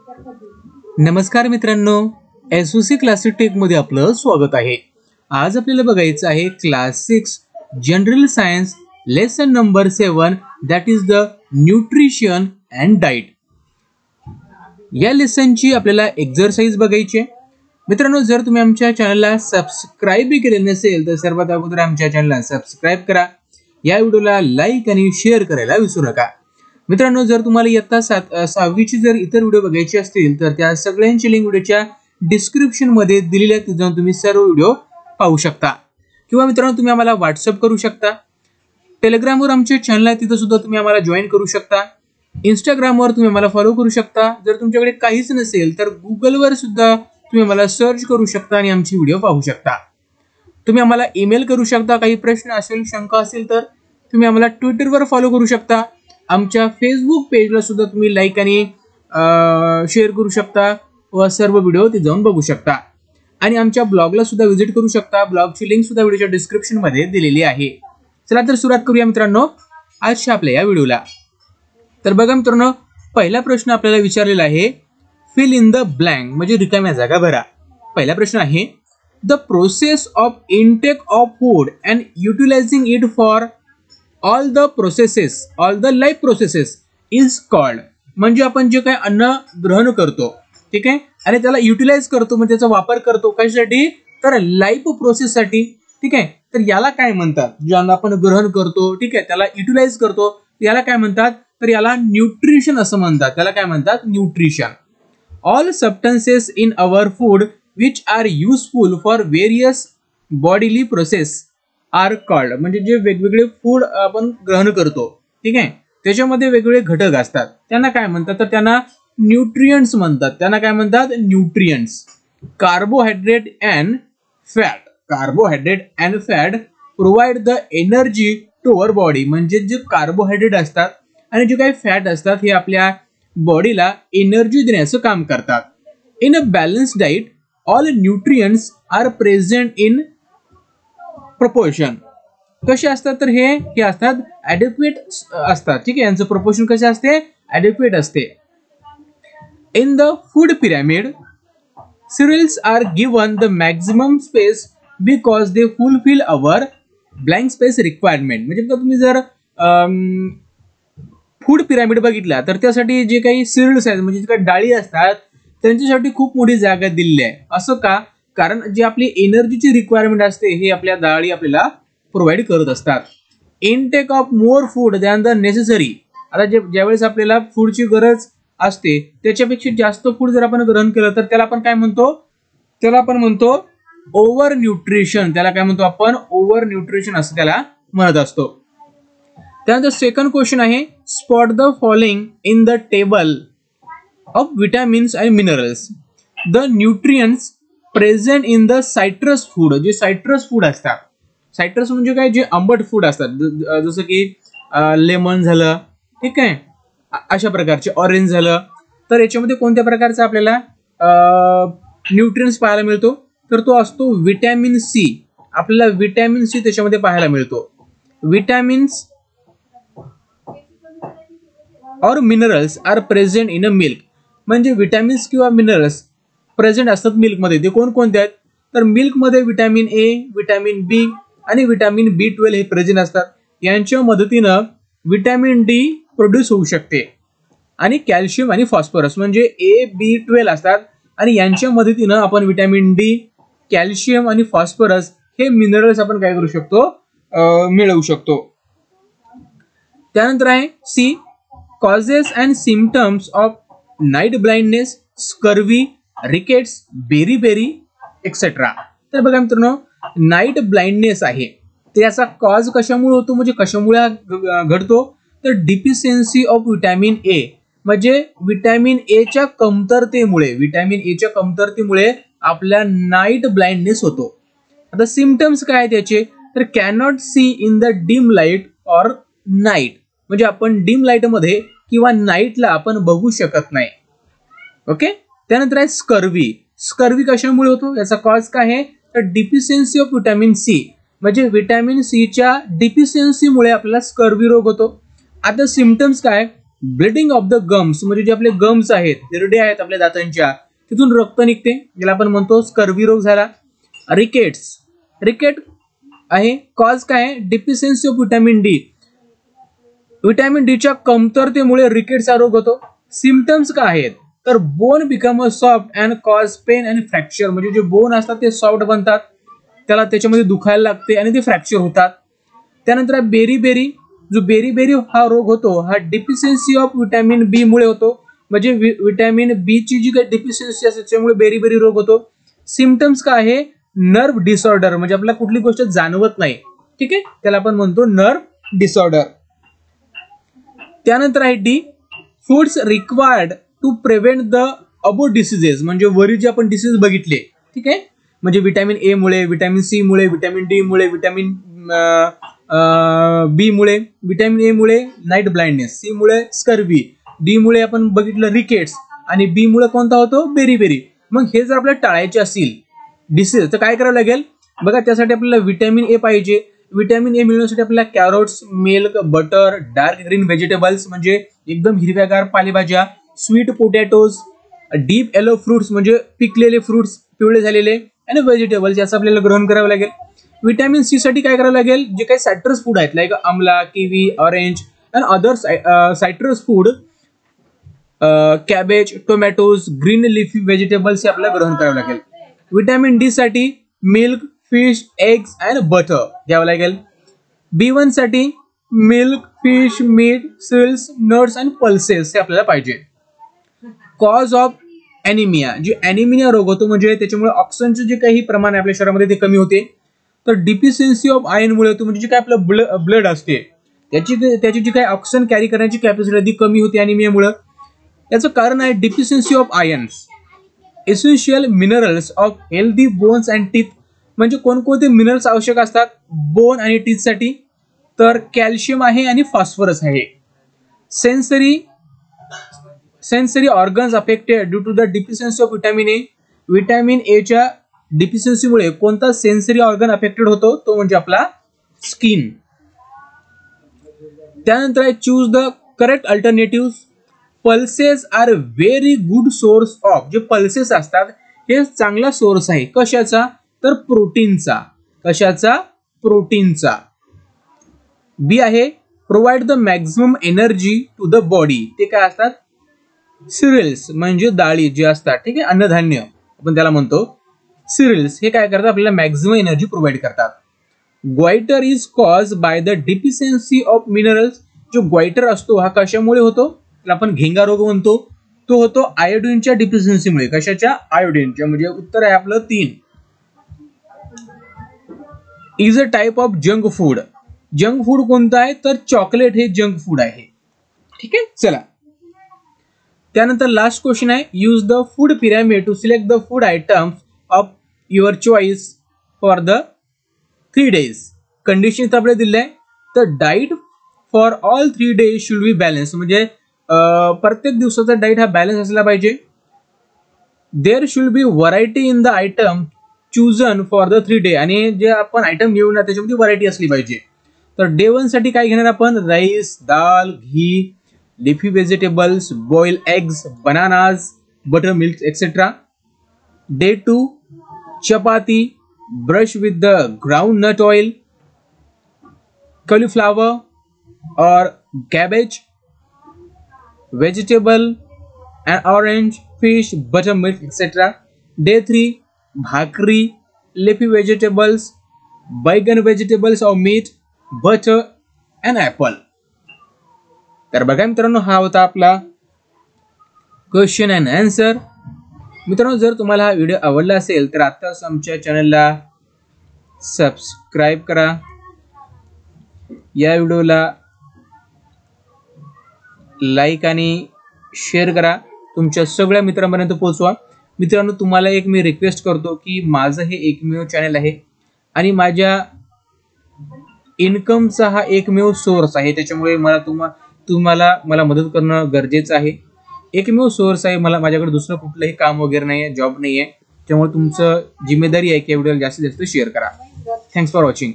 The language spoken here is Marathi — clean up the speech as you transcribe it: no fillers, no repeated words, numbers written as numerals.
नमस्कार मित्रांनो, एसओसी क्लासिक टेक मध्ये आपलं स्वागत आहे। आज आपल्याला बघायचं आहे class 6 general science lesson number 7 that is the nutrition and diet. या लेसनची आपल्याला एक्सरसाइज बघायची आहे। मित्रांनो, जर तुम्ही आमच्या चॅनलला सबस्क्राइब केले नसेल तर सर्वात अगोदर आमच्या चॅनलला सबस्क्राइब करा, या व्हिडिओला लाईक आणि शेअर करायला विसरू नका। मित्रांनो, जर तुम्हाला इयत्ता 6वीची जर इतर व्हिडिओ बघायचे असतील तर त्या सगळ्यांची लिंक व्हिडिओच्या डिस्क्रिप्शन मध्ये दिलेली आहे, तिथे जाऊन तुम्ही सर्व व्हिडिओ पाहू शकता। किंवा मित्रांनो, तुम्ही आम्हाला व्हॉट्सअप करू शकता, टेलिग्राम वर आमचे चॅनल आहे तिथे सुद्धा तुम्ही आम्हाला जॉइन करू शकता, इंस्टाग्राम वर तुम्ही आम्हाला फॉलो करू शकता। जर तुमच्याकडे काहीच नसेल तर गुगल वर सुद्धा तुम्ही आम्हाला सर्च करू शकता आणि आमची व्हिडिओ पाहू शकता। तुम्ही आम्हाला ईमेल करू शकता, काही प्रश्न असेल, शंका असेल तर तुम्ही आम्हाला ट्विटर वर फॉलो करू शकता। आमच्या फेसबुक पेजला सुद्धा तुम्ही लाईक आणि शेअर करू शकता व सर्व व्हिडिओ ते जाऊन बघू शकता। आणि आमच्या ब्लॉगला सुद्धा व्हिजिट करू शकता, ब्लॉगची लिंक सुद्धा व्हिडिओच्या डिस्क्रिप्शन मध्ये दिलेली आहे। चला तर सुरुवात करूया मित्रांनो आजच्या आपल्या या व्हिडिओला। तर बघा मित्रांनो, पहिला प्रश्न आपल्याला विचारलेला आहे फिल इन द ब्लँक म्हणजे रिकाम्या जागा भरा। पहिला प्रश्न आहे the process of intake of food and utilising it for all the life processes is called. म्हणजे आपण जे काही अन्न ग्रहण करतो, ठीक आहे, आणि त्याला युटिलाइज करतो म्हणजे त्याचा वापर करतो कशासाठी, तर लाईफ प्रोसेस साठी, ठीक आहे। तर याला काय म्हणतात, जे अन्न आपण ग्रहण करतो, ठीक आहे, त्याला युटिलाइज करतो, याला काय म्हणतात, तर याला न्यूट्रिशन असं म्हणतात। त्याला काय म्हणतात, nutrition. All substances in our food which are useful for various bodily process are called. म्हणजे जे वेगवेगळे फूड आपण ग्रहण करतो, ठीक आहे, त्याच्यामध्ये वेगवेगळे घटक असतात, त्यांना काय म्हणतात, तर त्यांना न्यूट्रिएंट्स म्हणतात। त्यांना काय म्हणतात, nutrients. Carbohydrate and fat provide the energy to our body. म्हणजे जे कार्बोहायड्रेट असतात आणि जे काही फॅट असतात हे आपल्या बॉडीला एनर्जी देण्याचं काम करतात। In a balanced diet all nutrients are present in proportion. कसे असतात, तर हे असतात ॲडिक्वेट असतात, ठीक आहे, यांचं प्रपोर्शन कसे असते, ॲडिक्वेट असते। In the food pyramid cereals are given the maximum space because they fulfill our blank space requirement। म्हणजे तुम्ही जर फूड पिरामिड बघितला तर त्यासाठी जे काही सिरियल्स आहेत म्हणजे जे काही डाळी असतात त्यांच्यासाठी खूप मोठी जागा दिलेली आहे। असं का, कारण जे आपली एनर्जीची रिक्वायरमेंट असते हे आपल्या डाळी आपल्याला प्रोव्हाइड करत असतात। Intake of more food than the necessary. आता ज्यावेळेस आपल्याला फूडची गरज असते त्याच्यापेक्षा जास्त फूड जर आपण ग्रहण केलं तर त्याला आपण काय म्हणतो, त्याला आपण म्हणतो ओव्हर न्यूट्रिशन। त्याला काय म्हणतो आपण, ओव्हर न्यूट्रिशन असं त्याला म्हणत असतो। त्यानंतर सेकंड क्वेश्चन आहे spot the following in the table of vitamins and minerals. The nutrients present in the citrus food. जे सायट्रस फूड असतात, सायट्रस म्हणजे काय, जे आंबट फूड असतात, जसं की लेमन झालं, ठीक आहे, अशा प्रकारचे, ऑरेंज झालं, तर याच्यामध्ये कोणत्या प्रकारचा आपल्याला न्यूट्रिएंट्स पाहायला मिळतो, तर तो असतो विटॅमिन सी। आपल्याला विटॅमिन सी त्याच्यामध्ये पाहायला मिळतो। विटॅमिन्स और minerals are present in a milk. म्हणजे विटॅमिन्स किंवा मिनरल्स प्रेझेंट असतात मिल्क मध्ये। ते कोणकोणते आहेत, तर मिल्क मध्ये विटॅमिन ए, विटॅमिन बी आणि विटॅमिन B12 हे प्रेझेंट असतात। यांच्या मदतीनं विटॅमिन डी प्रोड्यूस होऊ शकते आणि कॅल्शियम आणि फॉस्फरस म्हणजे A, B12 असतात आणि यांच्या मदतीनं आपण विटॅमिन डी, कॅल्शियम आणि फॉस्फरस हे मिनरल्स आपण काय करू शकतो, मिळवू शकतो। त्यानंतर आहे C causes and symptoms of night blindness, scurvy, rickets, beri etcetera. तर बघा मित्रांनो, नाईट ब्लाइंडनेस आहे त्याचा कॉज कशामुळे होतो, म्हणजे कशामुळे घडतो, तर डिफिशियन्सी ऑफ विटॅमिन ए। म्हणजे विटॅमिन ए च्या कमतरतेमुळे आपल्या नाईट ब्लाइंडनेस होतो। आता सिम्पटम्स काय आहेत त्याचे, तर cannot see in the dim light और नाईट। म्हणजे आपण डिम लाईट मध्ये किंवा नाईटला आपण बघू शकत नाही, ओके। त्यानंतर आहे स्कर्वी। स्कर्वी कशामुळे होतो, याचा कॉज काय आहे, तर डिफिशियन्सी ऑफ विटॅमिन सी। म्हणजे विटॅमिन सी च्या डिफिशियन्सीमुळे आपल्याला स्कर्वी रोग होतो। आता सिम्पटम्स काय, ब्लिडिंग ऑफ द गम्स म्हणजे जे आपले गम्स आहेत, हिरडे आहेत आपल्या दातांच्या, तिथून रक्त निघते, ज्याला आपण म्हणतो स्कर्वी रोग झाला. रिकेट आहे कॉज काय आहे, deficiency of vitamin D. Vitamin D च्या कमतरतेमुळे रिकेटचा रोग होतो. सिम्पटम्स काय आहेत, तर bone become soft and cause pain and fracture, म्हणजे जे बोन असतात ते सॉफ्ट बनतात, त्याला त्याच्यामध्ये दुखायला लागते आणि ते फ्रॅक्चर होतात. त्यानंतर बेरी जो बेरी हा रोग होतो, हा डिफिशियन्सी ऑफ व्हिटॅमिन बी मुळे होतो, म्हणजे व्हिटॅमिन बी ची जी काही डिफिशियन्सी असते त्यामुळे बेरी रोग होतो. सिम्पटम्स काय आहे, नर्व डिसऑर्डर, म्हणजे आपल्याला कुठली गोष्ट जाणवत नाही, ठीक आहे, त्याला आपण म्हणतो नर्व डिसऑर्डर. त्यानंतर आहे D, foods required to prevent the above diseases, म्हणजे वरील जे आपण डिसीज बघितले, ठीक आहे, म्हणजे व्हिटॅमिन ए मुळे, व्हिटॅमिन सी मुळे, व्हिटॅमिन डी मुळे, व्हिटॅमिन बी मुळे, व्हिटॅमिन ए मुळे नाईट ब्लाइंडनेस, सी मुळे स्कर्वी, डी मुळे आपण बघितलं रिकेट्स आणि बी मुळे कोणता होतो, बेरी. मग हे जर आपल्याला टाळायचे असतील डिसीज तर काय करावं लागेल बघा, त्यासाठी आपल्याला व्हिटॅमिन ए पाहिजे. व्हिटॅमिन ए मिळवण्यासाठी आपल्याला carrots, milk, butter, dark green vegetables म्हणजे एकदम हिरव्यागार पालेभाज्या, sweet potatoes, deep yellow fruits म्हणजे पिकलेले फ्रुट्स, पिवळे झालेले, आणि व्हेजिटेबल्स याचं आपल्याला ग्रहण करावं लागेल. व्हिटॅमिन सी साठी काय करावं लागेल, जे काही सायट्रस फूड आहेत like amla, kiwi, orange and other citrus food, cabbage, tomatoes, green leafy vegetables हे आपल्याला ग्रहण करावं लागेल. व्हिटॅमिन डी साठी milk, fish, eggs and butter घ्यावं लागेल. B1 साठी milk, fish, meat, cereals, nuts and pulses हे आपल्याला पाहिजे. कॉज ऑफ ॲनिमिया, जे ॲनिमिया रोग होतो म्हणजे त्याच्यामुळे ऑक्सिजनचे जे काही प्रमाण आहे आपल्या शरीरामध्ये ते कमी होते. तर डिफिशियन्सी ऑफ आयर्न मुळे होतो, म्हणजे जे काय आपलं ब्लड असते त्याची जी काही ऑक्सिजन कॅरी करण्याची कॅपॅसिटी ती कमी होते ॲनिमियामुळे. याचं कारण आहे deficiency of irons. Essential minerals of healthy bones and teeth, म्हणजे कोणकोणते मिनरल्स आवश्यक असतात बोन आणि टीथ साठी, तर कॅल्शियम आहे आणि फॉस्फरस आहे. Sensory organs affected due to the deficiency of vitamin A. Vitamin A च्या डिफिशियन्सीमुळे कोणता सेन्सरी ऑर्गन अफेक्टेड होतो, तो म्हणजे आपला स्किन. त्यानंतर आहे choose the correct alternative. Pulses are very good source of, जे पल्सेस असतात हे चांगला सोर्स आहे कशाचा, तर प्रोटीनचा. कशाचा, प्रोटीनचा. बी आहे provide the maximum energy to the body, ते काय असतात, सिरियल्स म्हणजे डाळी जे असतात, ठीक आहे, अन्नधान्य आपण त्याला म्हणतो सिरियल्स, हे काय करतात आपल्याला मॅक्झिमम एनर्जी प्रोव्हाइड करतात. Goitre is cause by the deficiency of minerals. जो ग्वायटर असतो हा कशामुळे होतो, आपण घेंगा रोग म्हणतो, तो होतो आयोडीनच्या डिफिशियन्सीमुळे. कशाच्या, आयोडीनच्या, म्हणजे उत्तर आहे आपलं 3. Is a type of junk food. Junk food कोणतं आहे, तर चॉकलेट हे जंक फूड आहे, ठीक आहे. चला त्यानंतर लास्ट क्वेश्चन आहे, use the food pyramid to select the food items of your choice for the 3 days. Condition आपल्याला दिले आहे, तर diet for all 3 days should be balance, म्हणजे प्रत्येक दिवसाचा डाईट हा बॅलन्स असला पाहिजे. There should be variety in the item chosen for the 3 days, आणि जे आपण आयटम घेऊन त्याच्यामध्ये व्हरायटी असली पाहिजे. तर डे 1 साठी काय घेणार आपण, rice, dal, ghee, leafy vegetables, boil eggs, bananas, butter milk etcetera. Day 2 chapati, brush with the groundnut oil, cauliflower or cabbage, vegetable and orange, fish, buttermilk, etc. Day 3 bhakri, leafy vegetables, baigan vegetables or meat, butter and apple. तर बघा मित्रांनो, हा होता आपला क्वेश्चन अँड आन्सर. मित्रांनो, जर तुम्हाला हा व्हिडिओ आवडला असेल तर आत्ताच आमच्या चॅनलला सबस्क्राईब करा. या व्हिडिओला लाईक आणि शेअर करा, तुमच्या सगळ्या मित्रांपर्यंत पोहोचवा. मित्रांनो, तुम्हाला एक मी रिक्वेस्ट करतो की माझं हे एकमेव चॅनल आहे आणि माझ्या इन्कमचा हा एकमेव सोर्स आहे, त्याच्यामुळे मला मदत करणं गरजेचं आहे. एकमेव सोर्स आहे, माझ्याकडे दुसरं कुठलंही काम वगैरे नाही आहे, जॉब नाही आहे. त्यामुळे तुमचं जिम्मेदारी आहे की व्हिडिओला जास्तीत जास्त शेअर करा. Thanks for watching.